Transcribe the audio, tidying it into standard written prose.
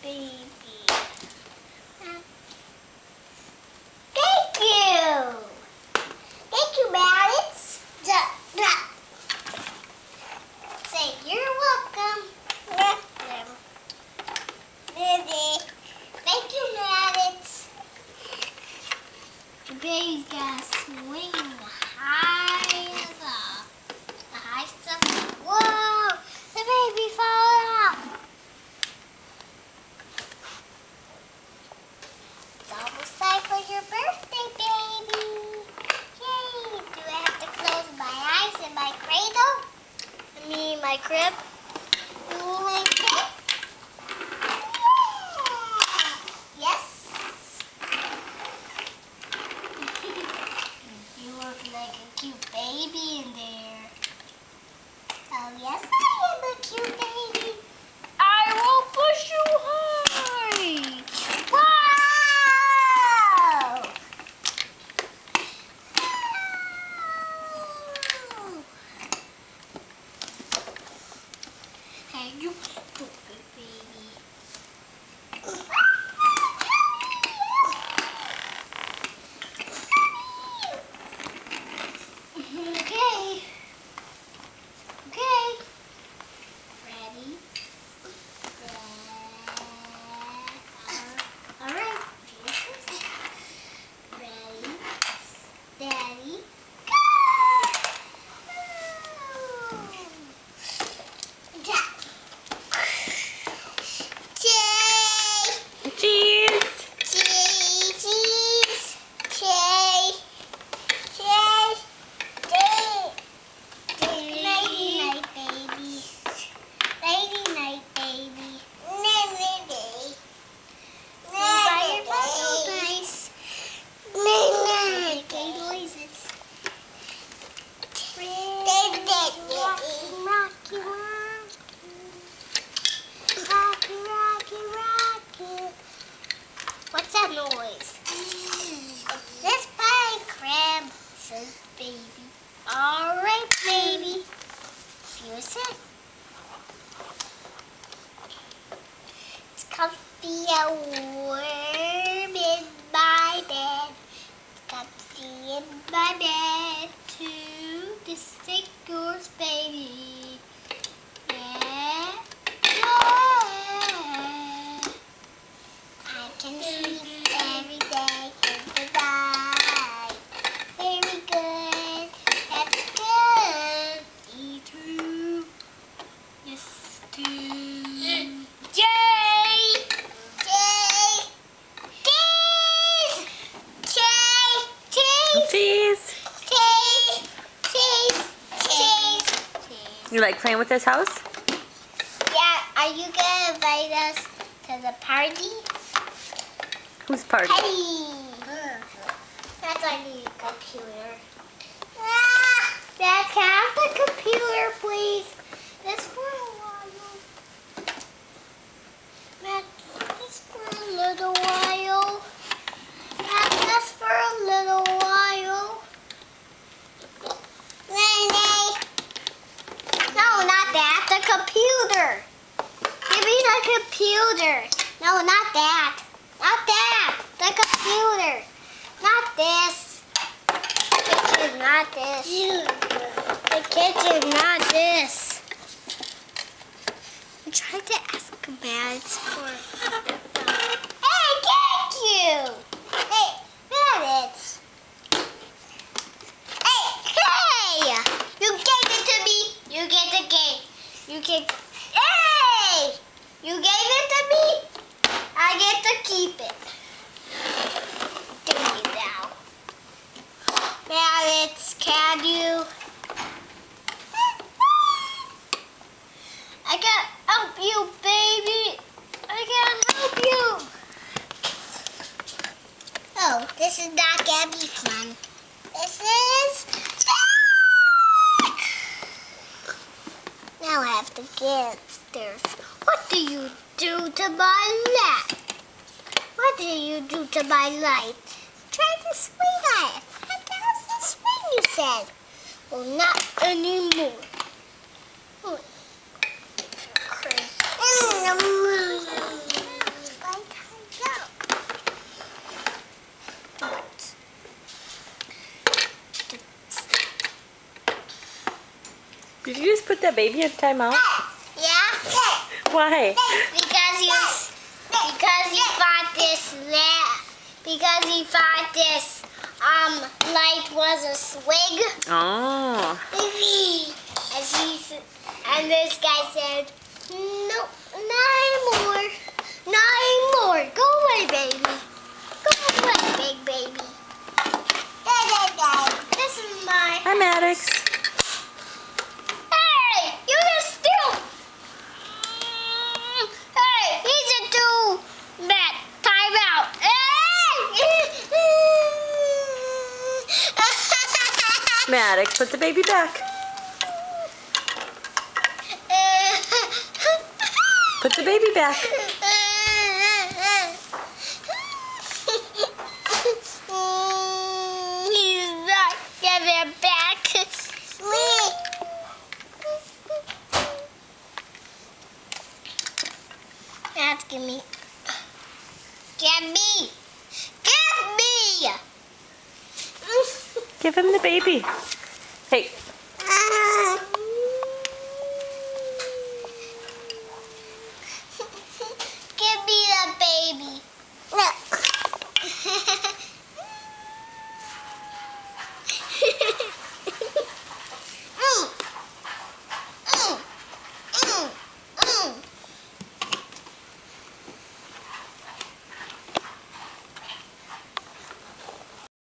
baby. Thank you. Thank you, Maddox. Say, you're welcome. Thank you, Maddox. The baby's got to swing high up. The high stuff. Whoa! The baby fell out. It's almost time for your birthday, baby. Yay! Do I have to close my eyes in my cradle? I mean, my crib? My crib? Yeah. Yes. You look like a cute baby in there. Oh, yes, I am a cute baby. I will push you high. Wow! Hey, you stupid baby. Okay. Okay. Ready? All right. Ready? Steady. Go! Cheese! What's that noise? It's this pie crab, says baby. All right, baby. Feel it. It's comfy and warm in my bed. It's comfy in my bed too. This is yours, baby. Yeah. I can sleep every day and goodbye. Very good. That's good. Me too. Yes, too. Jay! Jay! Cheese! Cheese! Cheese! Cheese! Cheese! Cheese! You like playing with this house? Yeah, are you gonna invite us to the party? Whose party? Hey! That's our new computer. Ah! Dad, can I have the computer, please? This for a while. Matt, this for a little while. Matt, this for a little while. Nay. No, not that. The computer. Give me the computer. No, not that. Not that. The computer. Not this. The kitchen, not this. The kitchen, not this. I'm trying to ask Mads for... Hey, thank you. Hey, Mads. Hey! You gave it to me. You get the game. You can... Hey! You gave it to me. I get to keep it. Thank you now. Mads, can you... I can't help you, baby. I can't help you. Oh, this is not gonna be fun. This is... Now I have to get upstairs. What do you do to my lap? What do you do to my light? Try to swing at it. How's the swing, you said? Well, not anymore. Did you just put that baby in timeout? Yeah. Why? Because he thought this light was a swig. Oh. And this guy said, no, 9 more. 9 more. Go away, baby. Go away, big baby. This is my... Hi, Maddox. Hey, you just steal. Hey, he's a 2-bet. Time out. Maddox, put the baby back. Put the baby back. He's not giving back. That's give me. Give me. Give me. Give him the baby. Hey,